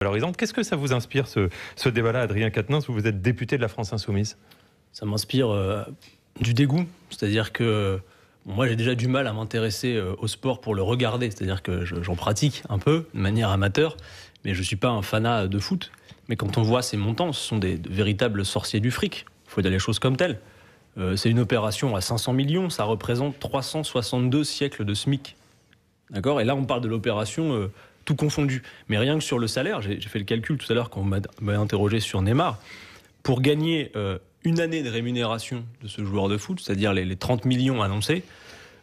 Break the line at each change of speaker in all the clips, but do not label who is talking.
Valorisante. Qu'est-ce que ça vous inspire, ce débat-là, Adrien Quatennens? Vous êtes député de la France Insoumise.
Ça m'inspire du dégoût. C'est-à-dire que moi, j'ai déjà du mal à m'intéresser au sport pour le regarder. C'est-à-dire que j'en pratique un peu, de manière amateur, mais je ne suis pas un fanat de foot. Mais quand on voit ces montants, ce sont de véritables sorciers du fric. Il faut dire les choses comme telles. C'est une opération à 500 millions, ça représente 362 siècles de SMIC. D'accord ? Et là, on parle de l'opération tout confondu. Mais rien que sur le salaire, j'ai fait le calcul tout à l'heure quand on m'a interrogé sur Neymar. Pour gagner une année de rémunération de ce joueur de foot, c'est-à-dire les 30 millions annoncés,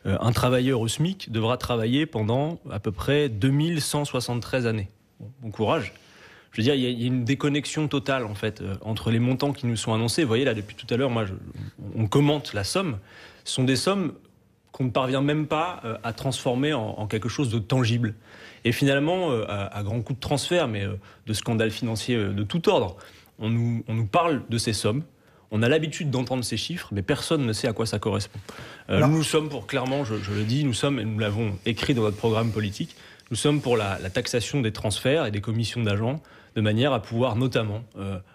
un travailleur au SMIC devra travailler pendant à peu près 2173 années. Bon courage. Je veux dire, il y a une déconnexion totale, en fait, entre les montants qui nous sont annoncés. Vous voyez, là, depuis tout à l'heure, on commente la somme. Ce sont des sommes qu'on ne parvient même pas à transformer en quelque chose de tangible. Et finalement, à grands coups de transfert, mais de scandales financiers de tout ordre, on nous parle de ces sommes. On a l'habitude d'entendre ces chiffres, mais personne ne sait à quoi ça correspond. Nous sommes pour, clairement, je le dis, nous l'avons écrit dans notre programme politique, nous sommes pour la taxation des transferts et des commissions d'agents, de manière à pouvoir notamment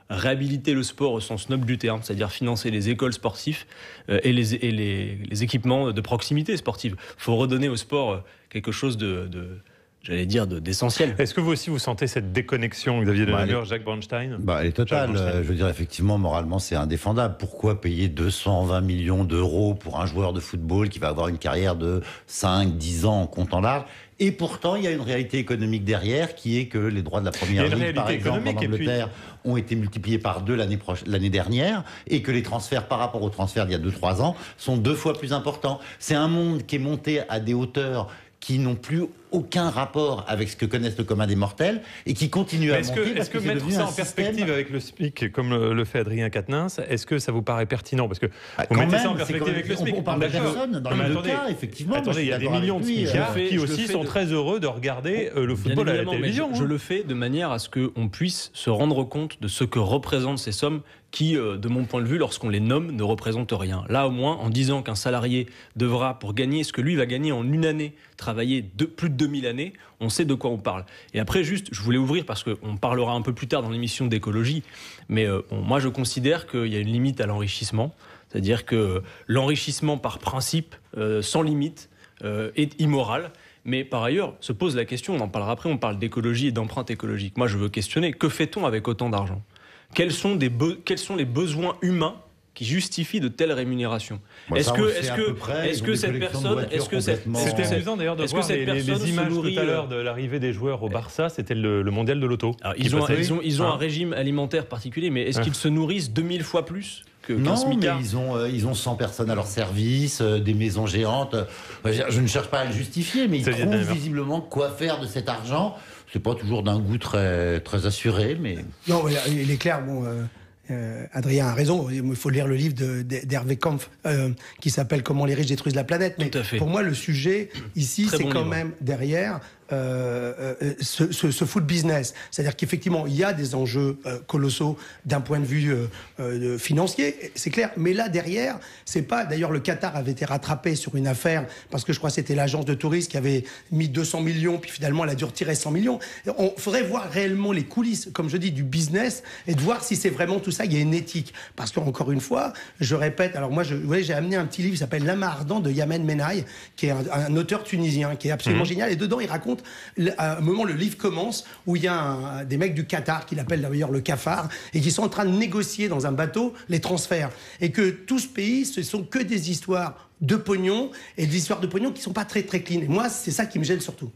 réhabiliter le sport au sens noble du terme, c'est-à-dire financer les écoles sportives et les équipements de proximité sportive. Il faut redonner au sport quelque chose d'essentiel.
Est-ce que vous aussi vous sentez cette déconnexion, Xavier Delamure, Jacques Bronstein?
Elle est totale. Je veux dire, effectivement, moralement, c'est indéfendable. Pourquoi payer 220 millions d'euros pour un joueur de football qui va avoir une carrière de 5-10 ans en comptant large? Et pourtant, il y a une réalité économique derrière qui est que les droits de la première ligue, par exemple, en Angleterre, ont été multipliés par 2 l'année dernière, et que les transferts par rapport aux transferts d'il y a 2-3 ans sont 2 fois plus importants. C'est un monde qui est monté à des hauteurs qui n'ont plus aucun rapport avec ce que connaissent le commun des mortels et qui continuent à monter.
Est-ce que mettre ça en perspective avec le SMIC, comme le fait Adrien Quatennens, est-ce que ça vous paraît pertinent? Parce que vous mettez ça en perspective avec le SMIC.
On parle de personne dans les deux cas, effectivement.
Attendez, il y a des millions de SMICards qui aussi sont très heureux de regarder le football à la télévision.
Je le fais de manière à ce qu'on puisse se rendre compte de ce que représentent ces sommes qui, de mon point de vue, lorsqu'on les nomme, ne représentent rien. Là, au moins, en disant qu'un salarié devra, pour gagner ce que lui va gagner en une année, travailler plus de 2000 années, on sait de quoi on parle. Et après, juste, je voulais ouvrir, parce qu'on parlera un peu plus tard dans l'émission d'écologie, mais moi, je considère qu'il y a une limite à l'enrichissement, c'est-à-dire que l'enrichissement par principe, sans limite, est immoral. Mais par ailleurs, se pose la question, on en parlera après, on parle d'écologie et d'empreinte écologique. Cette veux questionner, que fait-on avec autant d'argent ? Quels sont les besoins humains qui justifient de telles rémunérations?
C'était amusant d'ailleurs de voir les images tout à l'heure de l'arrivée des joueurs au Barça, c'était le mondial de l'auto.
Ils ont un régime alimentaire particulier, mais est-ce qu'ils se nourrissent 2000 fois plus qu'un SMICard?
Mais ils ont 100 personnes à leur service, des maisons géantes. Je ne cherche pas à le justifier, mais ils trouvent visiblement quoi faire de cet argent. C'est pas toujours d'un goût très, très assuré, mais...
Non, il est clair, Adrien a raison, il faut lire le livre d'Hervé Kampf qui s'appelle « Comment les riches détruisent la planète ». Mais pour moi, le sujet ici, c'est quand même derrière ce foot business. C'est-à-dire qu'effectivement, il y a des enjeux colossaux d'un point de vue financier, c'est clair. Mais là, derrière, c'est pas... D'ailleurs, le Qatar avait été rattrapé sur une affaire, parce que je crois que c'était l'agence de tourisme qui avait mis 200 millions, puis finalement, elle a dû retirer 100 millions. Il faudrait voir réellement les coulisses, comme je dis, du business, et de voir si c'est vraiment tout ça, il y a une éthique. Parce qu'encore une fois, je répète, alors moi, j'ai amené un petit livre qui s'appelle L'amas ardent de Yamen Menaï, qui est un auteur tunisien, qui est absolument génial, et dedans, il raconte à un moment, le livre commence où il y a des mecs du Qatar qui l'appellent d'ailleurs le cafard et qui sont en train de négocier dans un bateau les transferts. Et que tout ce pays, ce sont que des histoires de pognon et des histoires de pognon qui ne sont pas très très clean. Et moi, c'est ça qui me gêne surtout.